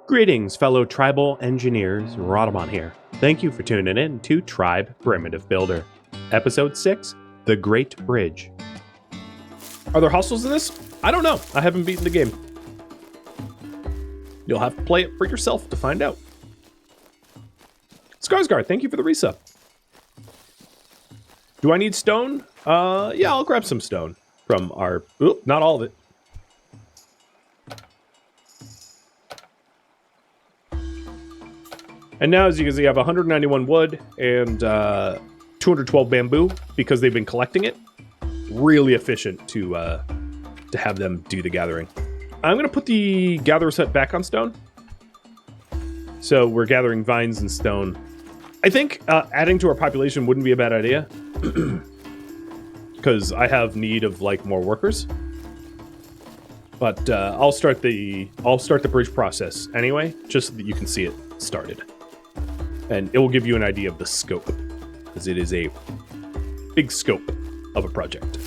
Greetings, fellow tribal engineers. Rhadamant here. Thank you for tuning in to Tribe Primitive Builder. Episode 6, The Great Bridge. Are there hostels in this? I don't know. I haven't beaten the game. You'll have to play it for yourself to find out. Skarsgård, thank you for the resub. Do I need stone? Yeah, I'll grab some stone from our... Oop, not all of it. And now, as you can see, I have 191 wood and 212 bamboo because they've been collecting it. Really efficient to have them do the gathering. I'm going to put the gatherer set back on stone. So we're gathering vines and stone. I think adding to our population wouldn't be a bad idea. Because I have need of like more workers. But I'll start the bridge process anyway, just so that you can see it started. And it will give you an idea of the scope, because it is a big scope of a project.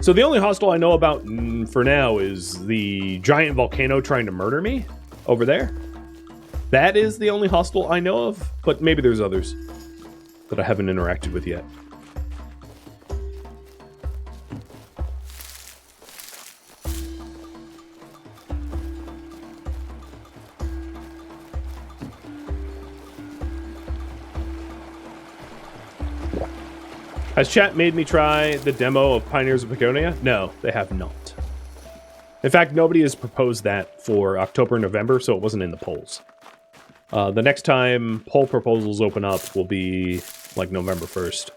So the only hostel I know about for now is the giant volcano trying to murder me over there. That is the only hostel I know of, but maybe there's others that I haven't interacted with yet. Has chat made me try the demo of Pioneers of Pagonia? No, they have not. In fact, nobody has proposed that for October and November, so it wasn't in the polls. The next time poll proposals open up will be like November 1st.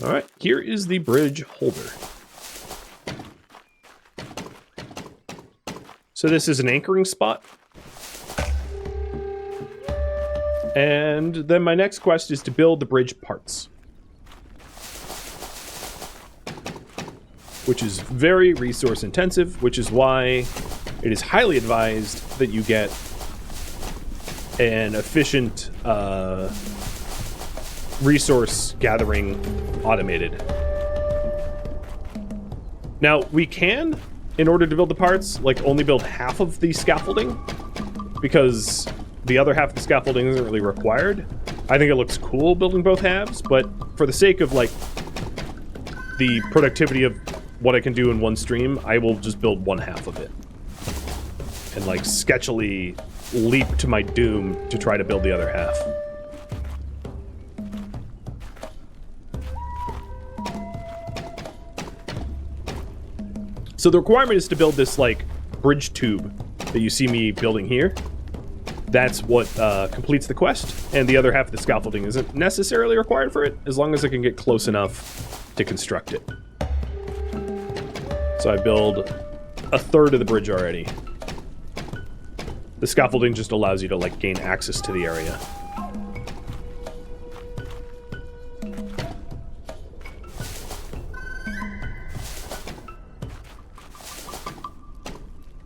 All right, here is the bridge holder. So this is an anchoring spot. And then my next quest is to build the bridge parts. Which is very resource intensive, which is why it is highly advised that you get an efficient resource gathering automated. Now, we can, in order to build the parts, like only build half of the scaffolding, because the other half of the scaffolding isn't really required. I think it looks cool building both halves, but for the sake of like the productivity of what I can do in one stream, I will just build one half of it. And like sketchily leap to my doom to try to build the other half. So the requirement is to build this, like, bridge tube that you see me building here. That's what completes the quest, and the other half of the scaffolding isn't necessarily required for it, as long as I can get close enough to construct it. So I build a third of the bridge already. The scaffolding just allows you to, like, gain access to the area.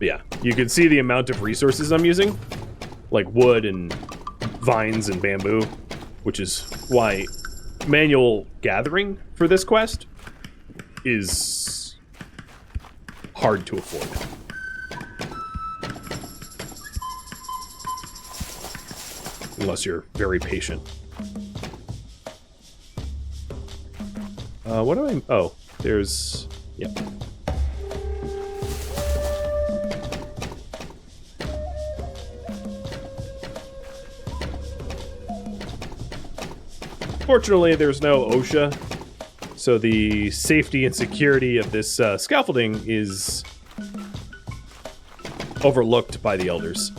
Yeah, you can see the amount of resources I'm using, like wood and vines and bamboo, which is why manual gathering for this quest is hard to afford. Unless you're very patient. What do I... Oh, there's... Yep. Fortunately, there's no OSHA, so the safety and security of this scaffolding is overlooked by the elders.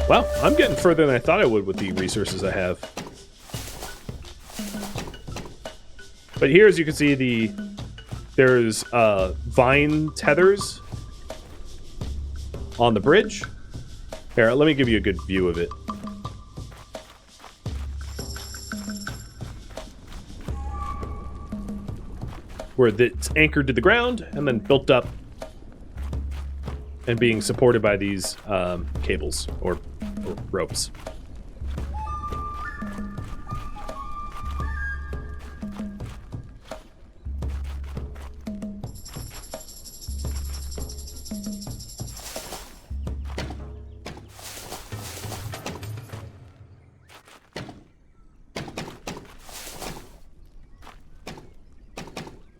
Wow, I'm getting further than I thought I would with the resources I have. But here, as you can see, there's vine tethers on the bridge. Here, let me give you a good view of it. where it's anchored to the ground and then built up and being supported by these cables or ropes.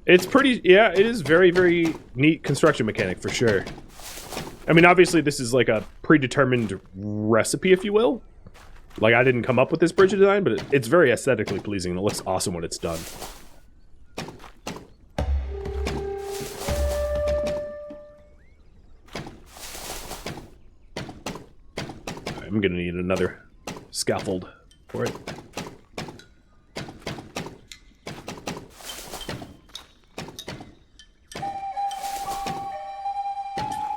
It's pretty, yeah, it is very, very neat construction mechanic for sure. I mean, obviously this is like a predetermined recipe, if you will. Like, I didn't come up with this bridge design, but it's very aesthetically pleasing and it looks awesome when it's done. I'm gonna need another scaffold for it.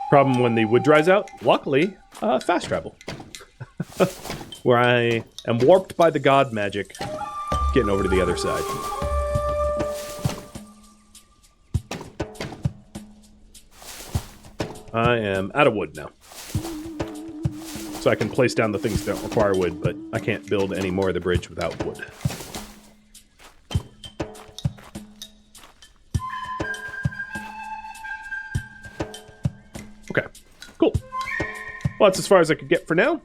Problem when the wood dries out, luckily, fast travel. Where I am warped by the god magic, getting over to the other side. I am out of wood now. So I can place down the things that don't require wood, but I can't build any more of the bridge without wood. Okay, cool. Well, that's as far as I could get for now.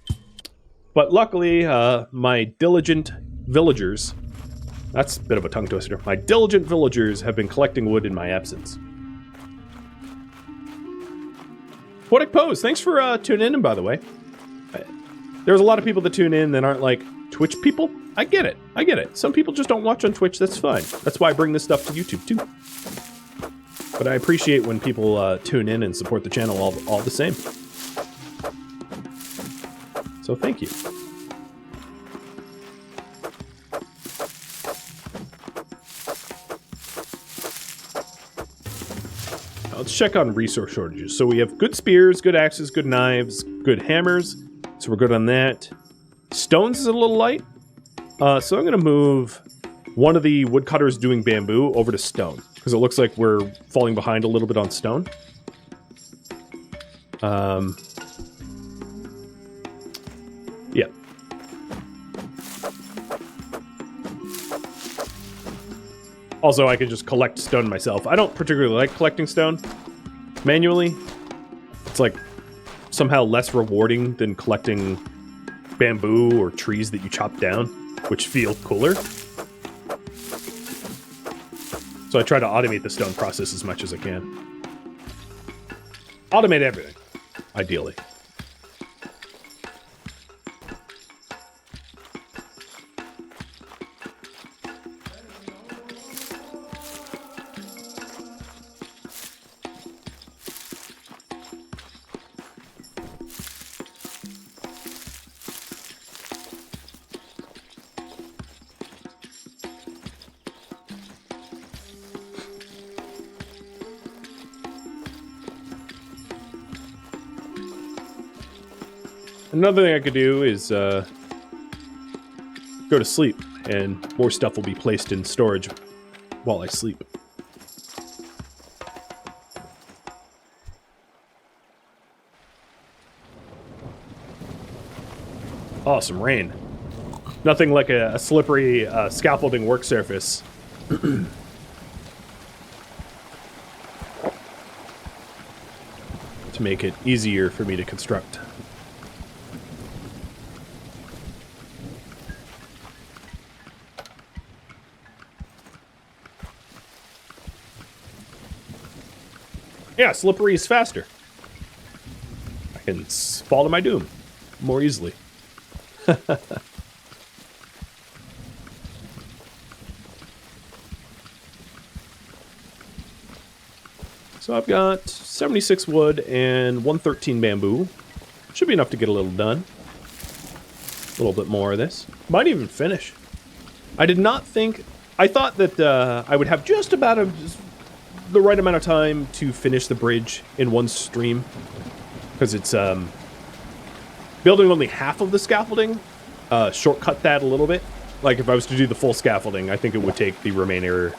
But luckily, my diligent villagers, that's a bit of a tongue twister, my diligent villagers have been collecting wood in my absence. Poetic Pose, thanks for tuning in, by the way. There's a lot of people that tune in that aren't like Twitch people. I get it. I get it. Some people just don't watch on Twitch. That's fine. That's why I bring this stuff to YouTube, too. But I appreciate when people tune in and support the channel all the same. So thank you. Now let's check on resource shortages. So we have good spears, good axes, good knives, good hammers. So we're good on that. Stones is a little light. So I'm going to move one of the woodcutters doing bamboo over to stone, because it looks like we're falling behind a little bit on stone. Yeah. Also, I could just collect stone myself. I don't particularly like collecting stone manually. It's like somehow less rewarding than collecting bamboo or trees that you chop down, which feel cooler. So I try to automate the stone process as much as I can. Automate everything, ideally. Another thing I could do is go to sleep, and more stuff will be placed in storage while I sleep. Awesome rain. Nothing like a slippery scaffolding work surface. To make it easier for me to construct. Yeah, slippery is faster. I can fall to my doom more easily. So I've got 76 wood and 113 bamboo. Should be enough to get a little done. A little bit more of this. Might even finish. I did not think... I thought that I would have just about the right amount of time to finish the bridge in one stream, because it's building only half of the scaffolding shortcut that a little bit. Like if I was to do the full scaffolding, I think it would take the remainder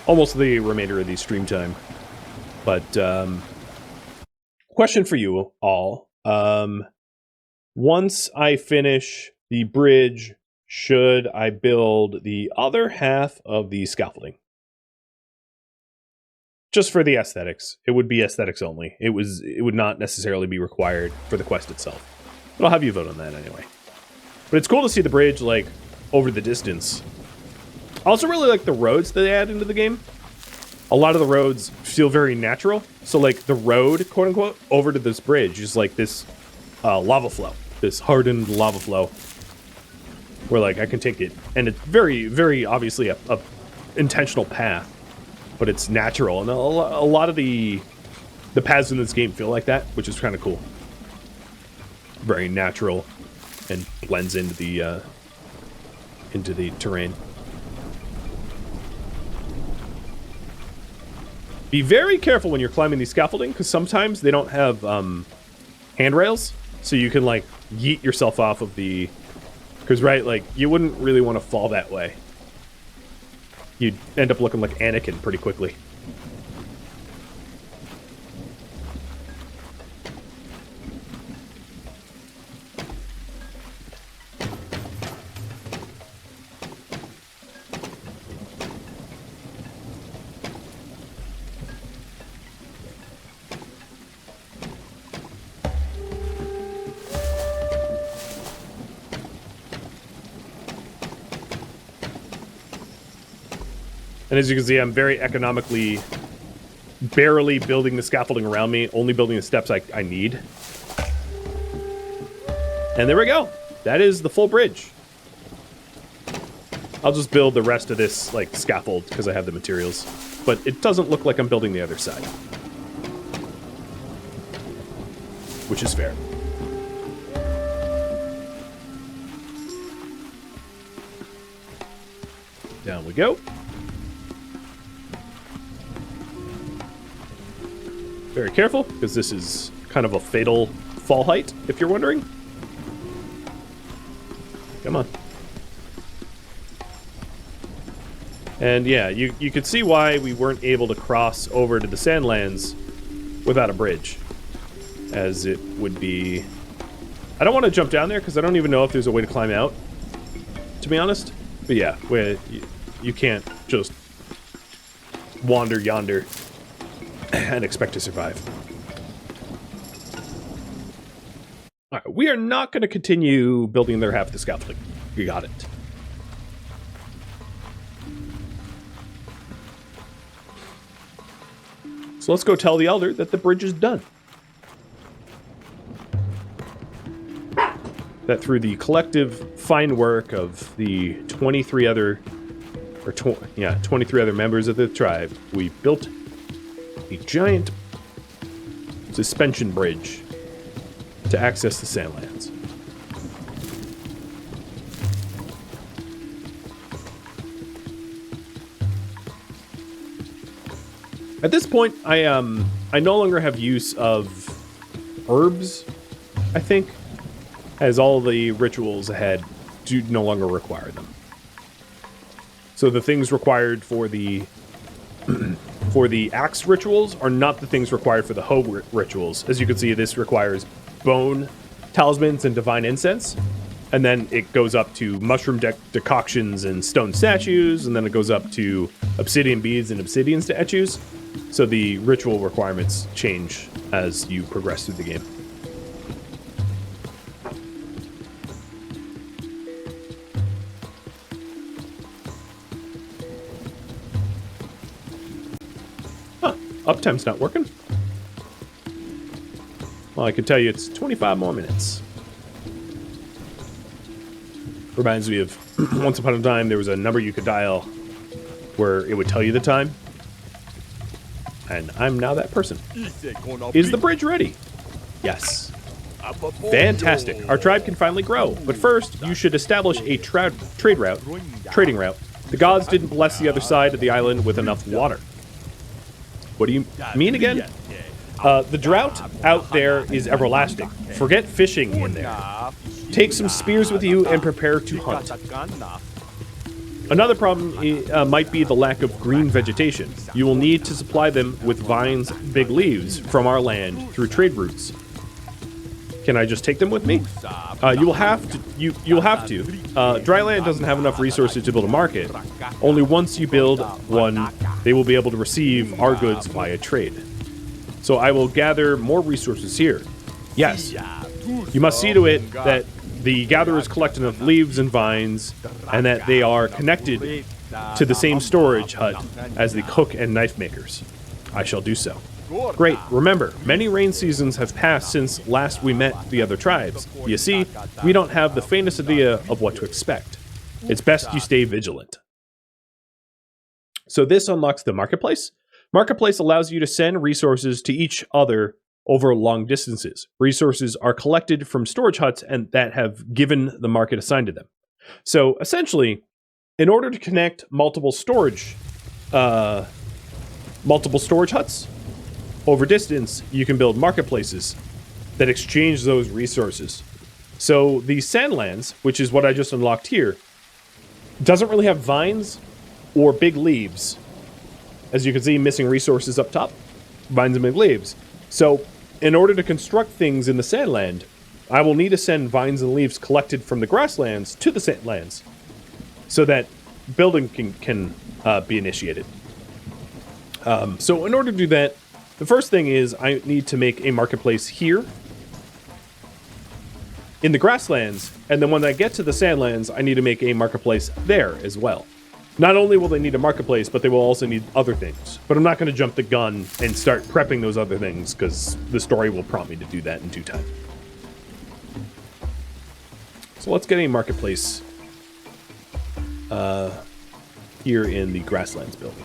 almost the remainder of the stream time. But question for you all. Once I finish the bridge, should I build the other half of the scaffolding? Just for the aesthetics. It would be aesthetics only. It would not necessarily be required for the quest itself. But I'll have you vote on that anyway. But it's cool to see the bridge, like, over the distance. I also really like the roads that they add into the game. A lot of the roads feel very natural. So, like, the road, quote-unquote, over to this bridge is like this lava flow. This hardened lava flow. Where, like, I can take it. And it's very, very obviously a intentional path. But it's natural. And a lot of the paths in this game feel like that, which is kind of cool. Very natural. And blends into the terrain. Be very careful when you're climbing these scaffolding, because sometimes they don't have handrails, so you can, like, yeet yourself off of the... Because, right, like, you wouldn't really want to fall that way. You'd end up looking like Anakin pretty quickly. And as you can see, I'm very economically barely building the scaffolding around me, only building the steps I need. And there we go. That is the full bridge. I'll just build the rest of this, like, scaffold because I have the materials. But it doesn't look like I'm building the other side. Which is fair. Down we go. Very careful, because this is kind of a fatal fall height, if you're wondering. Come on. And yeah, you could see why we weren't able to cross over to the sandlands without a bridge. As it would be... I don't want to jump down there, because I don't even know if there's a way to climb out, to be honest. But yeah, you can't just wander yonder and expect to survive. Alright, we are not going to continue building their half of the scaffolding. You got it. So let's go tell the Elder that the bridge is done. That through the collective fine work of the 23 other... 23 other members of the tribe, we built a giant suspension bridge to access the sandlands. At this point, I no longer have use of herbs, I think, as all the rituals ahead do no longer require them. So the things required for the for the axe rituals are not the things required for the hoe rituals. As you can see, this requires bone talismans and divine incense. And then it goes up to mushroom decoctions and stone statues. And then it goes up to obsidian beads and obsidian statues. So the ritual requirements change as you progress through the game. Uptime's not working. Well, I can tell you it's 25 more minutes. Reminds me of once upon a time there was a number you could dial where it would tell you the time. And I'm now that person. Is the bridge ready? Yes. Fantastic. Our tribe can finally grow. But first, you should establish a trading route. The gods didn't bless the other side of the island with enough water. What do you mean again? The drought out there is everlasting. Forget fishing in there. Take some spears with you and prepare to hunt. Another problem might be the lack of green vegetation. You will need to supply them with vines, big leaves from our land through trade routes. Can I just take them with me? You will have to. You'll have to. Dry land doesn't have enough resources to build a market. Only once you build one, they will be able to receive our goods via trade. So I will gather more resources here. Yes. You must see to it that the gatherers collect enough leaves and vines, and that they are connected to the same storage hut as the cook and knife makers. I shall do so. Great. Remember, many rain seasons have passed since last we met the other tribes. You see, we don't have the faintest idea of what to expect. It's best you stay vigilant. So this unlocks the marketplace. Marketplace allows you to send resources to each other over long distances. Resources are collected from storage huts and that have given the market assigned to them. So essentially, in order to connect multiple storage huts over distance, you can build marketplaces that exchange those resources. So the sandlands, which is what I just unlocked here, doesn't really have vines or big leaves. As you can see, missing resources up top, vines and big leaves. So in order to construct things in the sandland, I will need to send vines and leaves collected from the grasslands to the sandlands so that building can be initiated. So in order to do that, the first thing is I need to make a marketplace here in the grasslands, and then when I get to the sandlands, I need to make a marketplace there as well. Not only will they need a marketplace, but they will also need other things. But I'm not going to jump the gun and start prepping those other things, because the story will prompt me to do that in due time. So let's get a marketplace here in the grasslands building.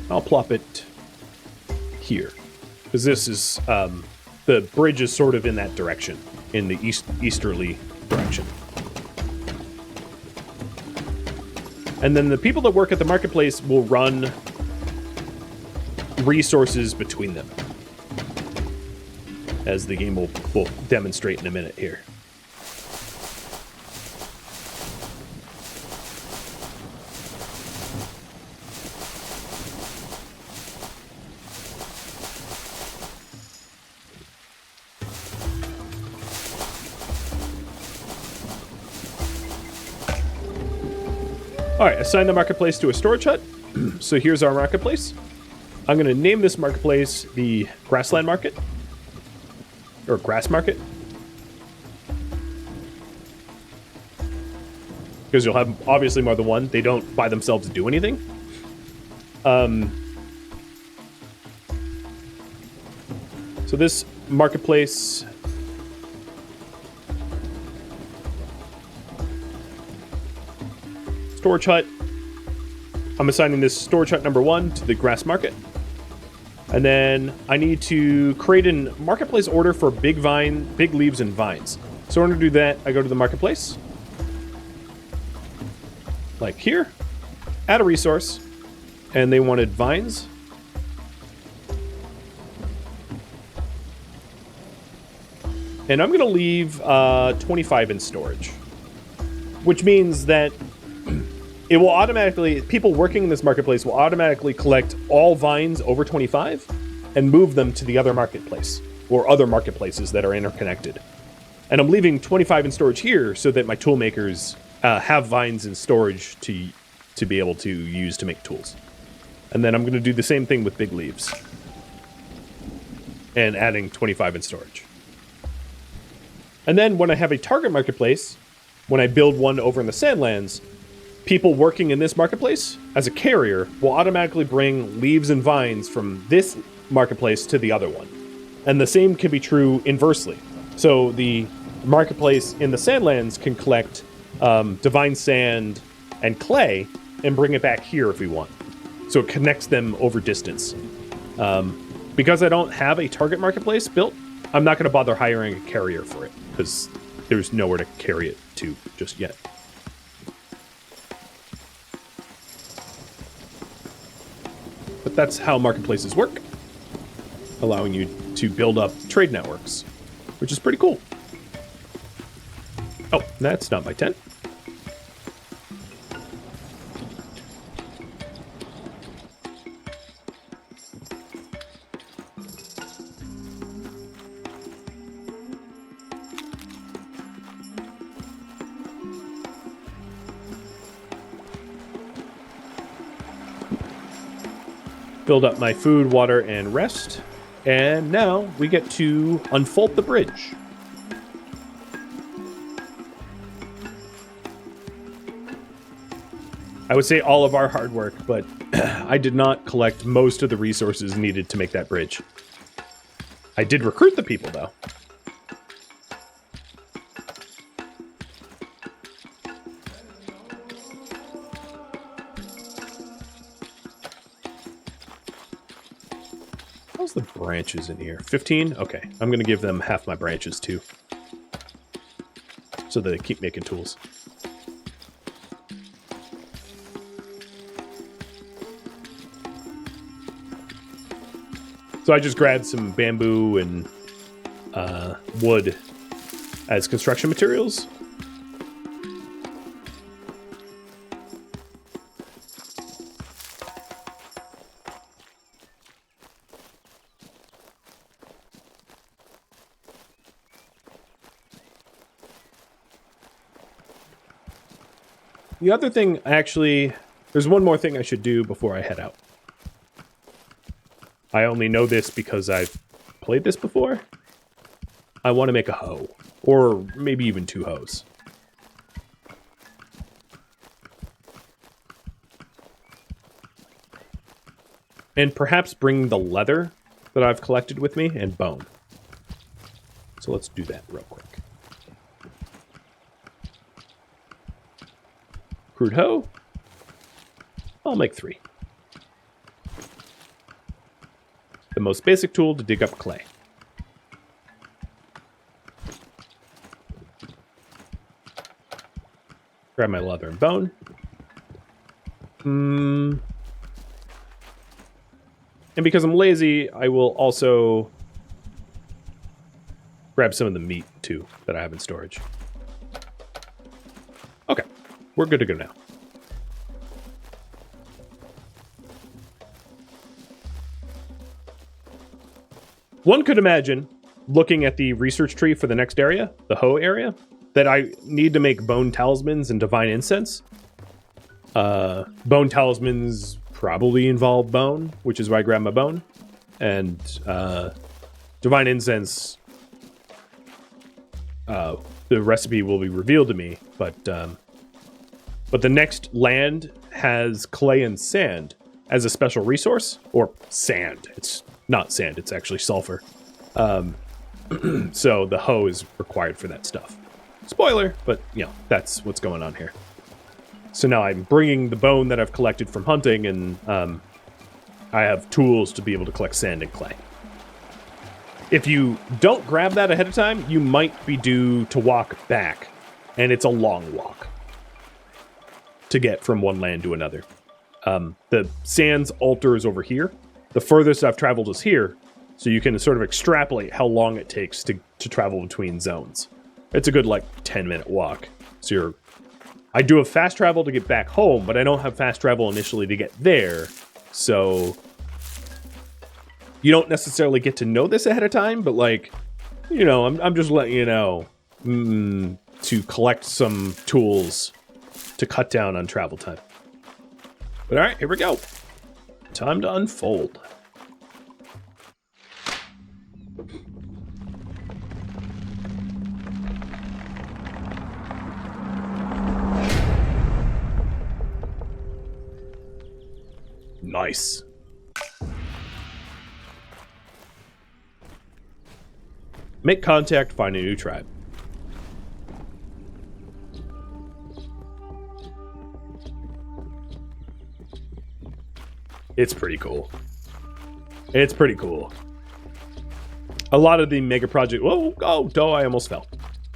I'll plop it here, because this is, the bridge is sort of in that direction, in the easterly direction. And then the people that work at the marketplace will run resources between them, as the game will demonstrate in a minute here. All right, assign the marketplace to a storage hut. So here's our marketplace. I'm going to name this marketplace the Grassland Market, or Grass Market, because you'll have obviously more than one. They don't by themselves do anything. So this marketplace storage hut, I'm assigning this storage hut number 1 to the grass market. And then I need to create a marketplace order for big leaves and vines. So in order to do that, I go to the marketplace, like here, add a resource, and they wanted vines. And I'm going to leave 25 in storage, which means that it will automatically, people working in this marketplace will automatically collect all vines over 25 and move them to the other marketplace or other marketplaces that are interconnected. And I'm leaving 25 in storage here so that my tool makers have vines in storage to be able to use to make tools. And then I'm going to do the same thing with big leaves and adding 25 in storage. And then when I have a target marketplace, when I build one over in the Sandlands, people working in this marketplace as a carrier will automatically bring leaves and vines from this marketplace to the other one. And the same can be true inversely. So the marketplace in the Sandlands can collect divine sand and clay and bring it back here if we want. So it connects them over distance. Because I don't have a target marketplace built, I'm not going to bother hiring a carrier for it because there's nowhere to carry it to just yet. But that's how marketplaces work, allowing you to build up trade networks, which is pretty cool. Oh, that's not my tent. Build up my food, water, and rest. And now we get to unfold the bridge. I would say all of our hard work, but I did not collect most of the resources needed to make that bridge. I did recruit the people, though. How's the branches in here? 15? Okay, I'm going to give them half my branches, too. So they keep making tools. So I just grabbed some bamboo and wood as construction materials. The other thing, actually, there's one more thing I should do before I head out. I only know this because I've played this before. I want to make a hoe. Or maybe even 2 hoes. And perhaps bring the leather that I've collected with me and bone. So let's do that real quick. Crude hoe. I'll make 3. The most basic tool to dig up clay. Grab my leather and bone. And because I'm lazy, I will also grab some of the meat, too, that I have in storage. Okay, we're good to go now. One could imagine, looking at the research tree for the next area, the hoe area, that I need to make bone talismans and divine incense. Bone talismans probably involve bone, which is why I grabbed my bone. And divine incense, the recipe will be revealed to me, but the next land has clay and sand as a special resource, or sand. It's not sand, it's actually sulfur. So the hoe is required for that stuff. Spoiler, but, you know, that's what's going on here. So now I'm bringing the bone that I've collected from hunting, and I have tools to be able to collect sand and clay. If you don't grab that ahead of time, you might be due to walk back, and it's a long walk to get from one land to another. The sands altar is over here. The furthest I've traveled is here, so you can sort of extrapolate how long it takes to travel between zones. It's a good, like, 10-minute walk. So I do have fast travel to get back home, but I don't have fast travel initially to get there. So you don't necessarily get to know this ahead of time, but, like, you know, I'm just letting you know to collect some tools to cut down on travel time. But all right, here we go. Time to unfold. Nice. Make contact, find a new tribe. It's pretty cool. It's pretty cool. A lot of the mega projects... Whoa, oh, I almost fell.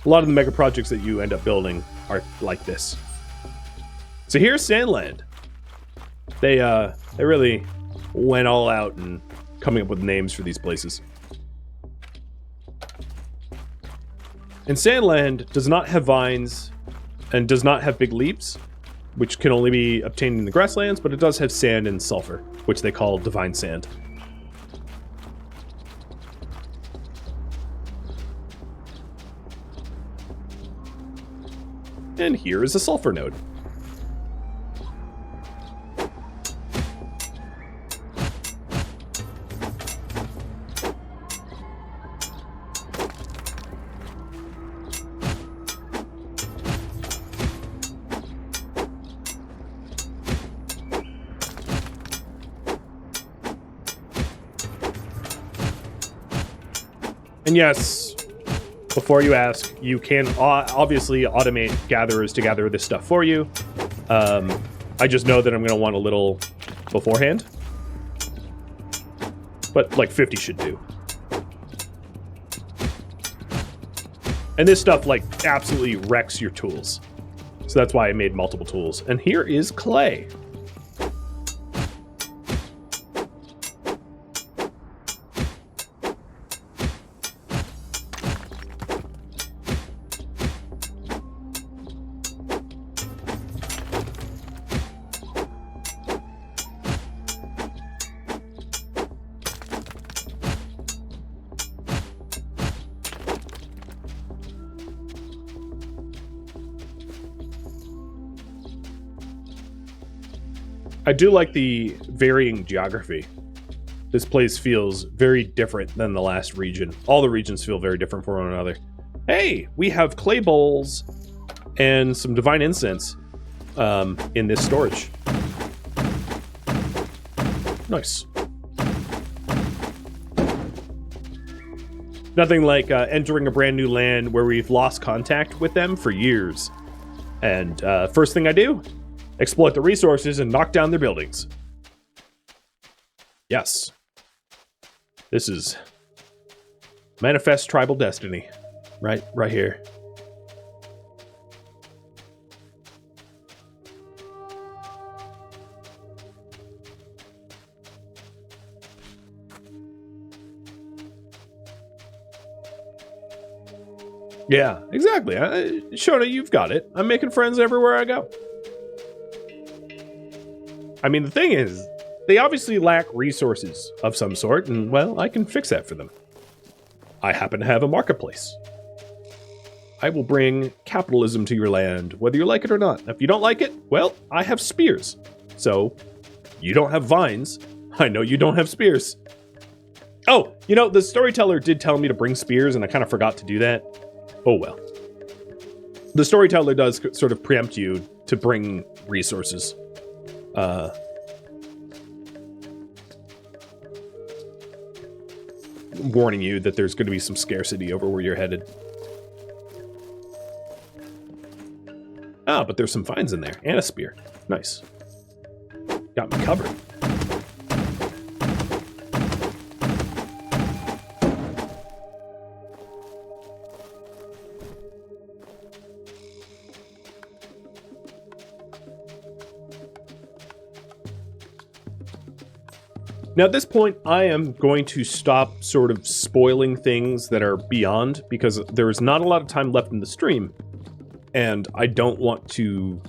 A lot of the mega projects that you end up building are like this. So here's Sandland. They really went all out and coming up with names for these places. And Sandland does not have vines and does not have big leaves, which can only be obtained in the grasslands, but it does have sand and sulfur, which they call divine sand. And here is a sulfur node. And yes, before you ask, you can obviously automate gatherers to gather this stuff for you. I just know that I'm going to want a little beforehand. But like 50 should do. And this stuff like absolutely wrecks your tools. So that's why I made multiple tools. And here is clay. I do like the varying geography. This place feels very different than the last region. All the regions feel very different from one another. Hey, we have clay bowls and some divine incense in this storage. Nice. Nothing like entering a brand new land where we've lost contact with them for years. And first thing I do, exploit the resources and knock down their buildings. Yes. This is manifest tribal destiny. Right here. Yeah, exactly. Shona, you've got it. I'm making friends everywhere I go. I mean, the thing is, they obviously lack resources of some sort, and, well, I can fix that for them. I happen to have a marketplace. I will bring capitalism to your land, whether you like it or not. If you don't like it, well, I have spears. So, you don't have vines. I know you don't have spears. Oh, you know, the storyteller did tell me to bring spears, and I kind of forgot to do that. Oh, well. The storyteller does sort of preempt you to bring resources. Warning you that there's going to be some scarcity over where you're headed. Ah, but there's some vines in there and a spear. Nice. Got me covered. Now, at this point, I am going to stop sort of spoiling things that are beyond, because there is not a lot of time left in the stream, and I don't want to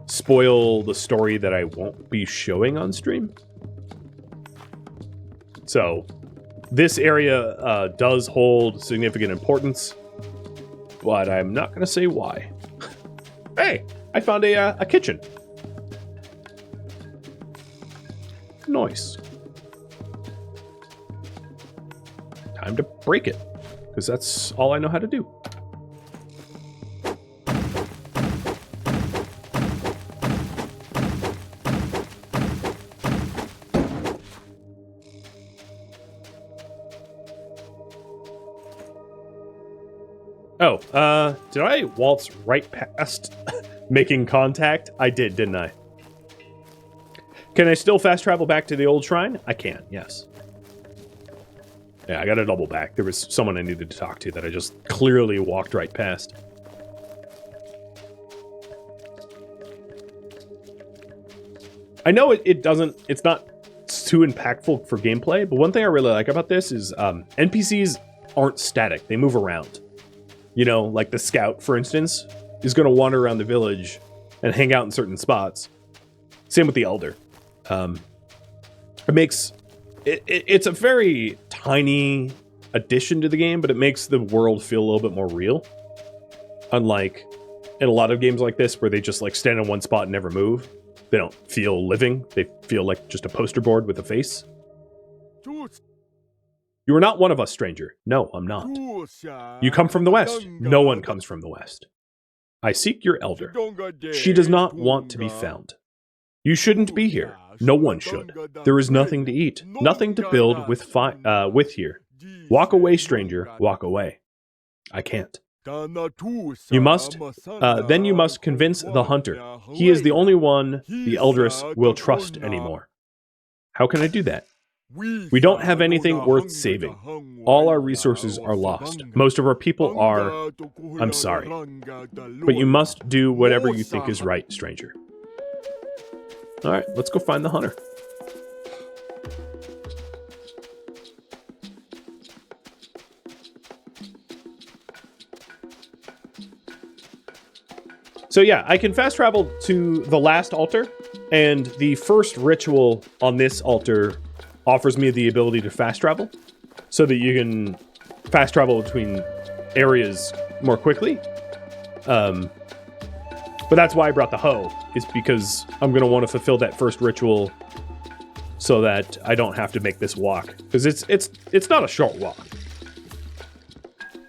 spoil the story that I won't be showing on stream. So, this area does hold significant importance, but I'm not going to say why. Hey, I found a kitchen. Nice. Time to break it, because that's all I know how to do. Oh, did I waltz right past making contact? I did, didn't I? Can I still fast travel back to the old shrine? I can, yes. Yeah, I got to double back. There was someone I needed to talk to that I just clearly walked right past. I know it's not too impactful for gameplay, but one thing I really like about this is NPCs aren't static. They move around. You know, like the scout, for instance, is going to wander around the village and hang out in certain spots. Same with the elder. It makes it's a very tiny addition to the game, but it makes the world feel a little bit more real. Unlike in a lot of games like this, where they just like stand in one spot and never move. They don't feel living. They feel like just a poster board with a face. You are not one of us, stranger. No, I'm not. You come from the west. No one comes from the west. I seek your elder. She does not want to be found. You shouldn't be here. No one should. There is nothing to eat, nothing to build with here. Walk away, stranger. Walk away. I can't. You must, then you must convince the hunter. He is the only one the elders will trust anymore. How can I do that? We don't have anything worth saving. All our resources are lost. Most of our people are... I'm sorry. But you must do whatever you think is right, stranger. Alright, let's go find the hunter. So yeah, I can fast travel to the last altar, and the first ritual on this altar offers me the ability to fast travel, so that you can fast travel between areas more quickly. But that's why I brought the hoe, is because I'm going to want to fulfill that first ritual so that I don't have to make this walk. Because it's not a short walk.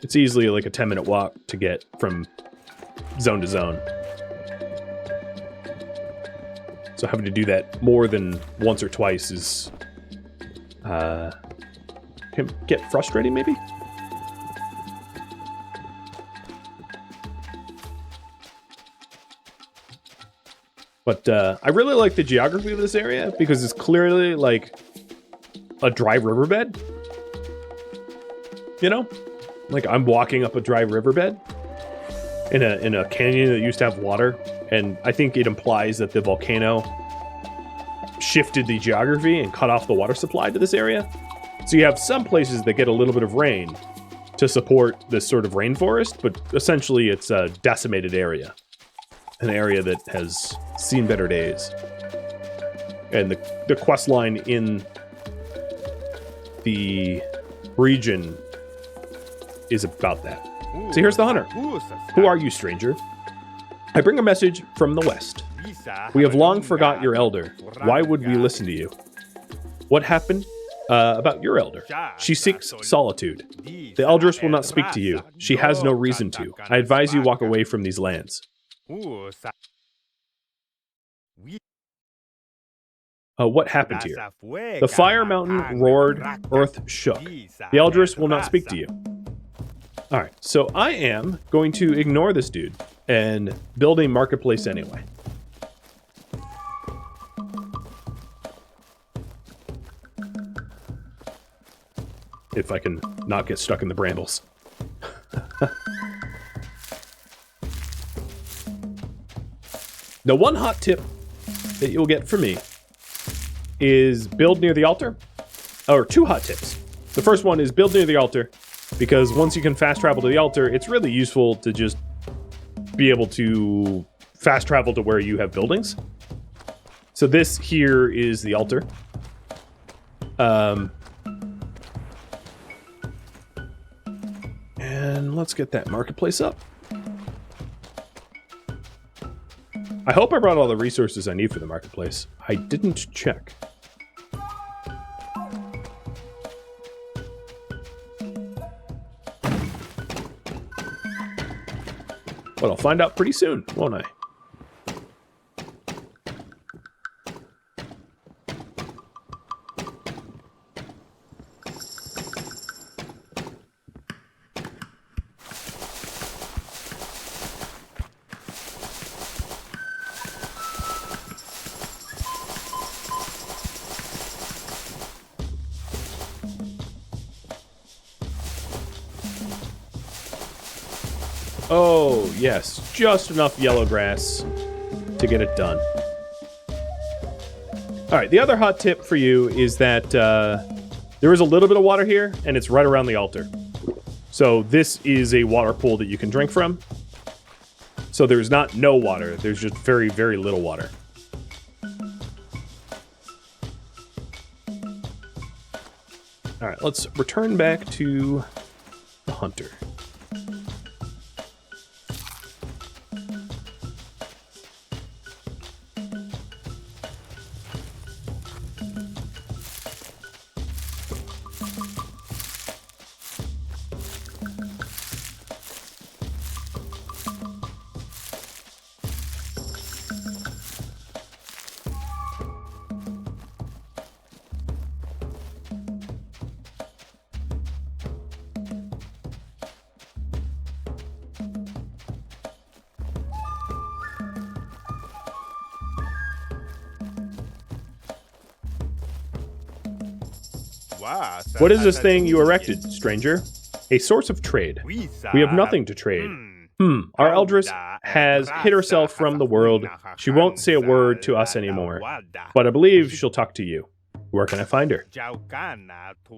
It's easily like a 10-minute walk to get from zone to zone. So having to do that more than once or twice is... can get frustrating, maybe? But I really like the geography of this area because it's clearly like a dry riverbed. You know? Like I'm walking up a dry riverbed in a canyon that used to have water, and I think it implies that the volcano shifted the geography and cut off the water supply to this area. So you have some places that get a little bit of rain to support this sort of rainforest, but essentially it's a decimated area. An area that has seen better days. And the quest line in the region is about that. So here's the hunter. Who are you, stranger? I bring a message from the west. We have long forgot your elder. Why would we listen to you? What happened about your elder? She seeks solitude. The elders will not speak to you. She has no reason to. I advise you walk away from these lands. What happened here? The fire mountain roared, earth shook. The elders will not speak to you. Alright, so I am going to ignore this dude and build a marketplace anyway. If I can not get stuck in the brambles. Now, one hot tip that you'll get from me is build near the altar. Or two hot tips. The first one is build near the altar, because once you can fast travel to the altar, it's really useful to just be able to fast travel to where you have buildings. So this here is the altar. And let's get that marketplace up. I hope I brought all the resources I need for the marketplace. I didn't check. But I'll find out pretty soon, won't I? Oh, yes. Just enough yellow grass to get it done. Alright, the other hot tip for you is that there is a little bit of water here, and it's right around the altar. So this is a water pool that you can drink from. So there's not no water. There's just very, very little water. All right, let's return back to the hunter. What is this thing you erected, stranger? A source of trade. We have nothing to trade. Our eldress has hid herself from the world. She won't say a word to us anymore. But I believe she'll talk to you. Where can I find her?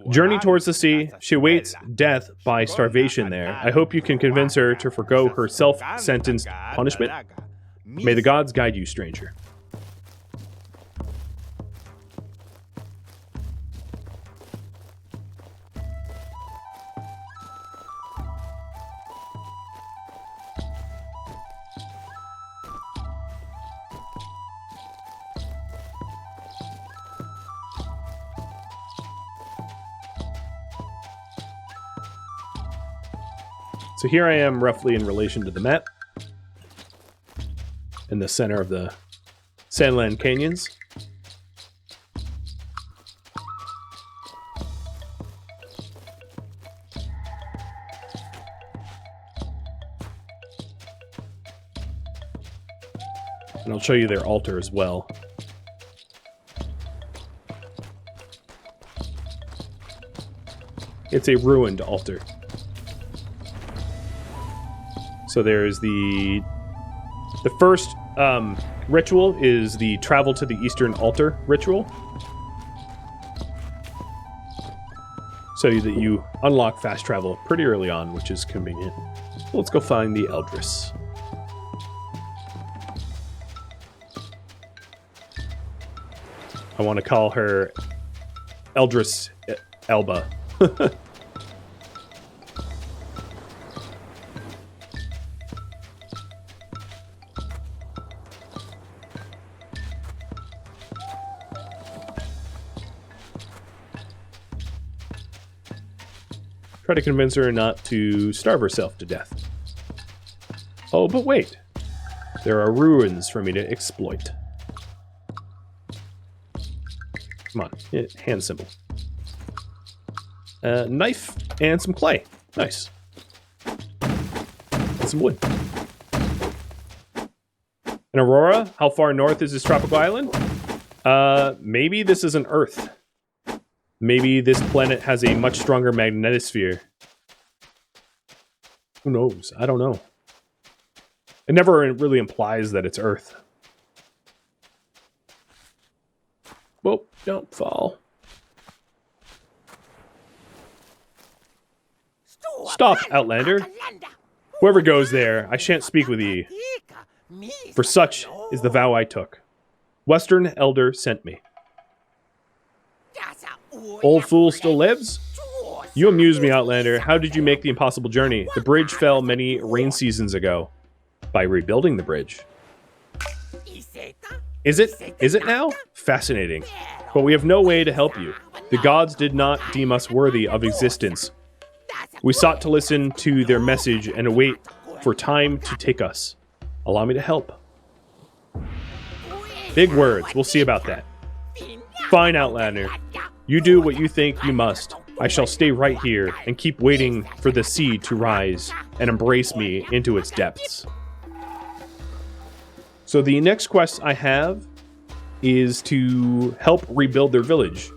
Journey towards the sea. She awaits death by starvation there. I hope you can convince her to forgo her self-sentenced punishment. May the gods guide you, stranger. So here I am roughly in relation to the map, in the center of the Sandland Canyons. And I'll show you their altar as well. It's a ruined altar. So there's the first ritual is the travel to the Eastern Altar ritual. So that you unlock fast travel pretty early on, which is convenient. Let's go find the Eldris. I want to call her Eldris Elba. Try to convince her not to starve herself to death. Oh, but wait. There are ruins for me to exploit. Come on, hand symbol. Knife and some clay. Nice. And some wood. An aurora? How far north is this tropical island? Maybe this is an Earth. Maybe this planet has a much stronger magnetosphere. Who knows? I don't know. It never really implies that it's Earth. Whoa, don't fall. Stop, Outlander. Whoever goes there, I shan't speak with ye. For such is the vow I took. Western Elder sent me. Old fool still lives? You amuse me, Outlander. How did you make the impossible journey? The bridge fell many rain seasons ago. By rebuilding the bridge. Is it? Is it now? Fascinating. But we have no way to help you. The gods did not deem us worthy of existence. We sought to listen to their message and await for time to take us. Allow me to help. Big words. We'll see about that. Fine, Outlander. You do what you think you must. I shall stay right here and keep waiting for the sea to rise and embrace me into its depths. So the next quest I have is to help rebuild their village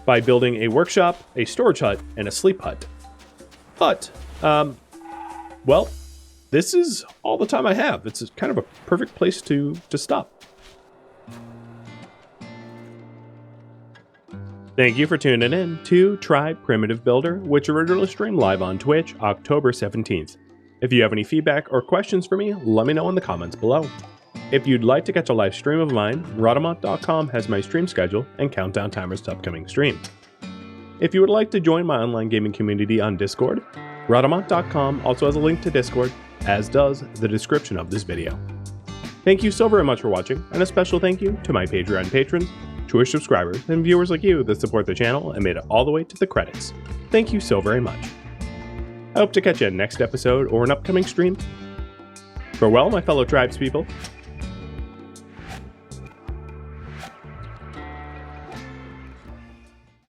by building a workshop, a storage hut, and a sleep hut. But, well, this is all the time I have. It's kind of a perfect place to stop. Thank you for tuning in to Try Primitive Builder, which originally streamed live on Twitch October 17th. If you have any feedback or questions for me, let me know in the comments below. If you'd like to catch a live stream of mine, Rhadamant.com has my stream schedule and countdown timers to upcoming streams. If you would like to join my online gaming community on Discord, Rhadamant.com also has a link to Discord, as does the description of this video. Thank you so very much for watching, and a special thank you to my Patreon patrons, Twitch subscribers, and viewers like you that support the channel and made it all the way to the credits. Thank you so very much. I hope to catch you in next episode or an upcoming stream. Farewell, my fellow tribespeople.